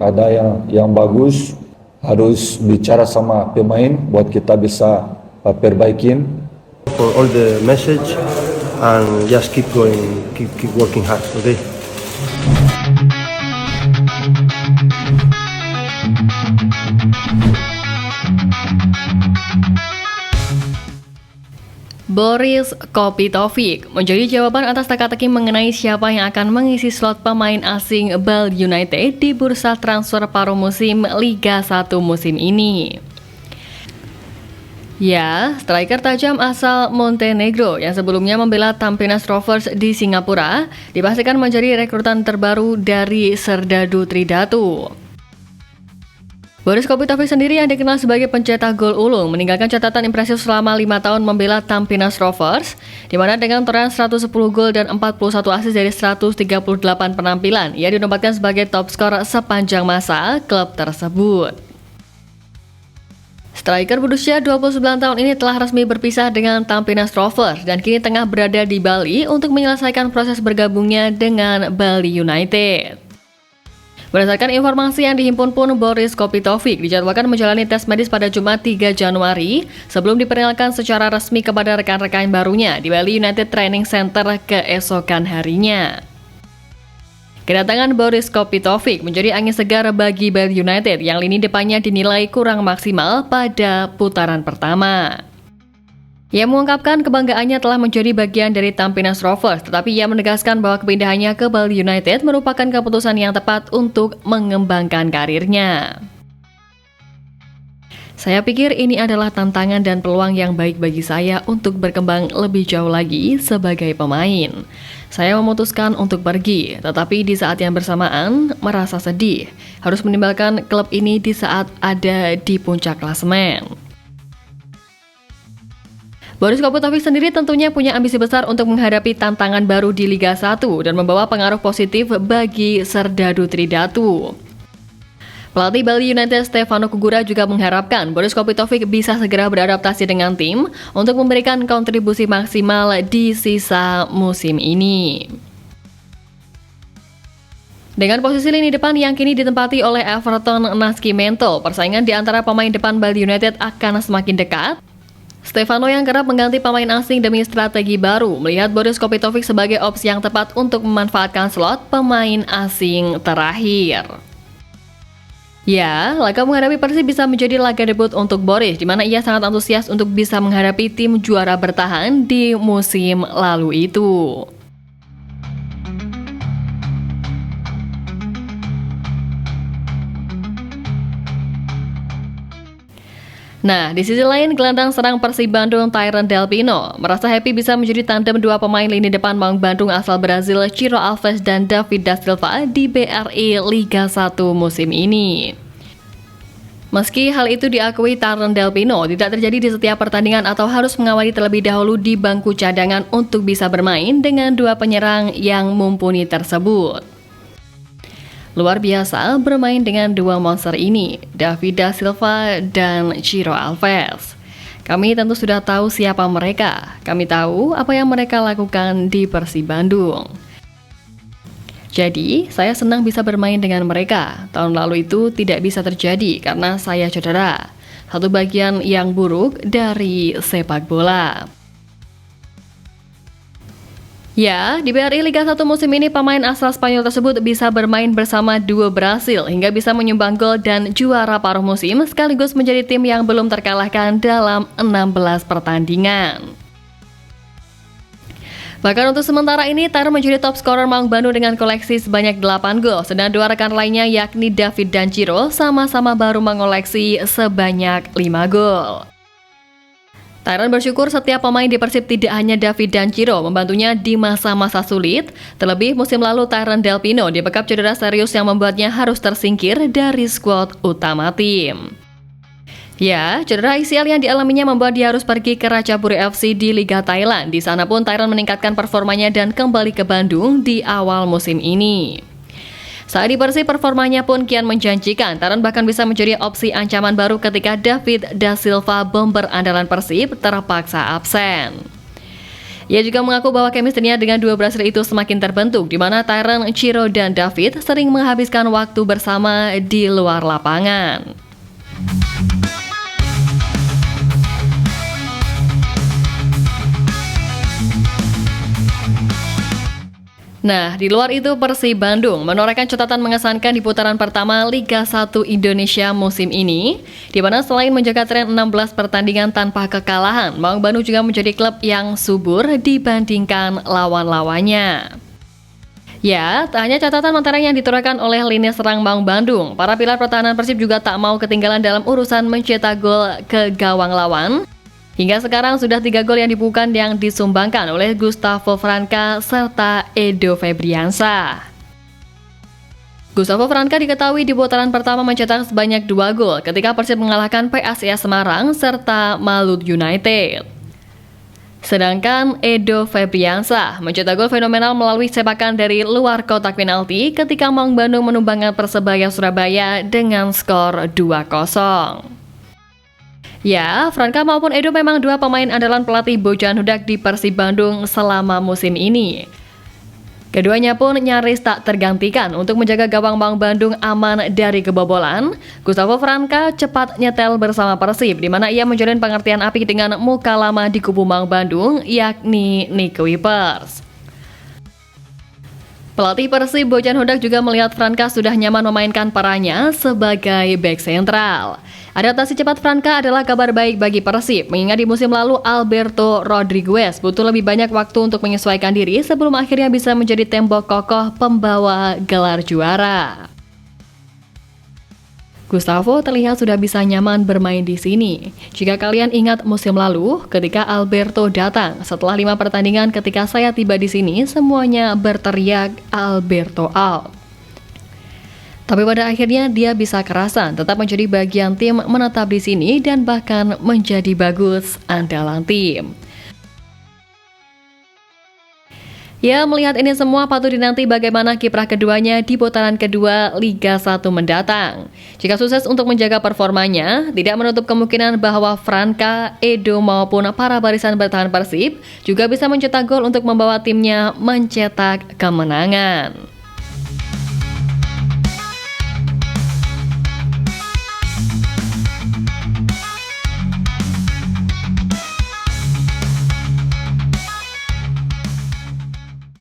ada yang bagus, harus bicara sama pemain buat kita bisa perbaikin. For all the message and just keep going, keep working hard, okay? Boris Kopitovic menjadi jawaban atas teka-teki mengenai siapa yang akan mengisi slot pemain asing Bali United di bursa transfer paruh musim Liga 1 musim ini. Ya, striker tajam asal Montenegro yang sebelumnya membela Tampines Rovers di Singapura dipastikan menjadi rekrutan terbaru dari Serdadu Tridatu. Boris Kopitovic sendiri yang dikenal sebagai pencetak gol ulung meninggalkan catatan impresif selama 5 tahun membela Tampines Rovers, di mana dengan torehan 110 gol dan 41 assist dari 138 penampilan, ia dinobatkan sebagai top skor sepanjang masa klub tersebut. Striker berusia 29 tahun ini telah resmi berpisah dengan Tampines Rovers dan kini tengah berada di Bali untuk menyelesaikan proses bergabungnya dengan Bali United. Berdasarkan informasi yang dihimpun pun, Boris Kopitovic dijadwalkan menjalani tes medis pada Jumat 3 Januari sebelum diperkenalkan secara resmi kepada rekan-rekan barunya di Bali United Training Center keesokan harinya. Kedatangan Boris Kopitovic menjadi angin segar bagi Bali United yang lini depannya dinilai kurang maksimal pada putaran pertama. Ia mengungkapkan kebanggaannya telah menjadi bagian dari Tampines Rovers, tetapi ia menegaskan bahwa kepindahannya ke Bali United merupakan keputusan yang tepat untuk mengembangkan karirnya. Saya pikir ini adalah tantangan dan peluang yang baik bagi saya untuk berkembang lebih jauh lagi sebagai pemain. Saya memutuskan untuk pergi, tetapi di saat yang bersamaan merasa sedih, harus meninggalkan klub ini di saat ada di puncak klasemen. Boris Kopitovic sendiri tentunya punya ambisi besar untuk menghadapi tantangan baru di Liga 1 dan membawa pengaruh positif bagi Serdadu Tridatu. Pelatih Bali United Stefano Kugura juga mengharapkan Boris Kopitovic bisa segera beradaptasi dengan tim untuk memberikan kontribusi maksimal di sisa musim ini. Dengan posisi lini depan yang kini ditempati oleh Everton Nascimento, persaingan di antara pemain depan Bali United akan semakin dekat. Stefano yang kerap mengganti pemain asing demi strategi baru melihat Boris Kopitovic sebagai opsi yang tepat untuk memanfaatkan slot pemain asing terakhir. Ya, laga menghadapi Persib bisa menjadi laga debut untuk Boris, di mana ia sangat antusias untuk bisa menghadapi tim juara bertahan di musim lalu itu. Nah, di sisi lain, gelandang serang Persib Bandung Tyron Delpino merasa happy bisa menjadi tandem dua pemain lini depan Maung Bandung asal Brazil Ciro Alves dan David Da Silva di BRI Liga 1 musim ini. Meski hal itu diakui, Tyron Delpino tidak terjadi di setiap pertandingan atau harus mengawali terlebih dahulu di bangku cadangan untuk bisa bermain dengan dua penyerang yang mumpuni tersebut. Luar biasa bermain dengan dua monster ini, David Da Silva dan Ciro Alves. Kami tentu sudah tahu siapa mereka. Kami tahu apa yang mereka lakukan di Persib Bandung. Jadi, saya senang bisa bermain dengan mereka. Tahun lalu itu tidak bisa terjadi karena saya cedera. Satu bagian yang buruk dari sepak bola. Ya, di BRI Liga 1 musim ini pemain asal Spanyol tersebut bisa bermain bersama duo Brasil hingga bisa menyumbang gol dan juara paruh musim sekaligus menjadi tim yang belum terkalahkan dalam 16 pertandingan. Bahkan untuk sementara ini, Tyron menjadi top scorer Maung Bandung dengan koleksi sebanyak 8 gol, sedang dua rekan lainnya yakni David dan Ciro sama-sama baru mengoleksi sebanyak 5 gol. Tyron bersyukur setiap pemain di Persib tidak hanya David dan Ciro membantunya di masa-masa sulit. Terlebih musim lalu Tyron Delpino dibekap cedera serius yang membuatnya harus tersingkir dari skuad utama tim. Ya, cedera ACL yang dialaminya membuat dia harus pergi ke Ratchaburi FC di Liga Thailand. Di sana pun Tyron meningkatkan performanya dan kembali ke Bandung di awal musim ini. Saat di Persib, performanya pun kian menjanjikan. Tyron bahkan bisa menjadi opsi ancaman baru ketika David Da Silva, bomber andalan Persib, terpaksa absen. Ia juga mengaku bahwa chemistry-nya dengan dua Brasil itu semakin terbentuk, di mana Tyron, Ciro, dan David sering menghabiskan waktu bersama di luar lapangan. Nah, di luar itu Persib Bandung menorehkan catatan mengesankan di putaran pertama Liga 1 Indonesia musim ini, di mana selain menjaga tren 16 pertandingan tanpa kekalahan, Maung Bandung juga menjadi klub yang subur dibandingkan lawan-lawannya. Ya, tak hanya catatan mentereng yang ditorehkan oleh lini serang Maung Bandung, para pilar pertahanan Persib juga tak mau ketinggalan dalam urusan mencetak gol ke gawang lawan. Hingga sekarang sudah 3 gol yang dibukukan yang disumbangkan oleh Gustavo Franca serta Edo Febriansyah. Gustavo Franca diketahui di putaran pertama mencetak sebanyak 2 gol ketika Persib mengalahkan PSIS Semarang serta Malut United. Sedangkan Edo Febriansyah mencetak gol fenomenal melalui sepakan dari luar kotak penalti ketika Maung Bandung menumbangkan Persebaya Surabaya dengan skor 2-0. Ya, Franca maupun Edo memang dua pemain andalan pelatih Bojan Hudak di Persib Bandung selama musim ini. Keduanya pun nyaris tak tergantikan untuk menjaga gawang Maung Bandung aman dari kebobolan. Gustavo Franca cepat nyetel bersama Persib, di mana ia menjalin pengertian apik dengan muka lama di kubu Maung Bandung, yakni Nick Kuipers. Pelatih Persib Bojan Hudak juga melihat Franca sudah nyaman memainkan perannya sebagai bek sentral. Adaptasi cepat Franca adalah kabar baik bagi Persib, mengingat di musim lalu Alberto Rodriguez butuh lebih banyak waktu untuk menyesuaikan diri sebelum akhirnya bisa menjadi tembok kokoh pembawa gelar juara. Gustavo terlihat sudah bisa nyaman bermain di sini. Jika kalian ingat musim lalu, ketika Alberto datang, setelah 5 pertandingan ketika saya tiba di sini, semuanya berteriak Alberto out. Tapi pada akhirnya dia bisa kerasan, tetap menjadi bagian tim, menetap di sini, dan bahkan menjadi bagus andalan tim. Ya, melihat ini semua patut dinanti bagaimana kiprah keduanya di putaran kedua Liga 1 mendatang. Jika sukses untuk menjaga performanya, tidak menutup kemungkinan bahwa Franca, Edo maupun para barisan bertahan Persib juga bisa mencetak gol untuk membawa timnya mencetak kemenangan.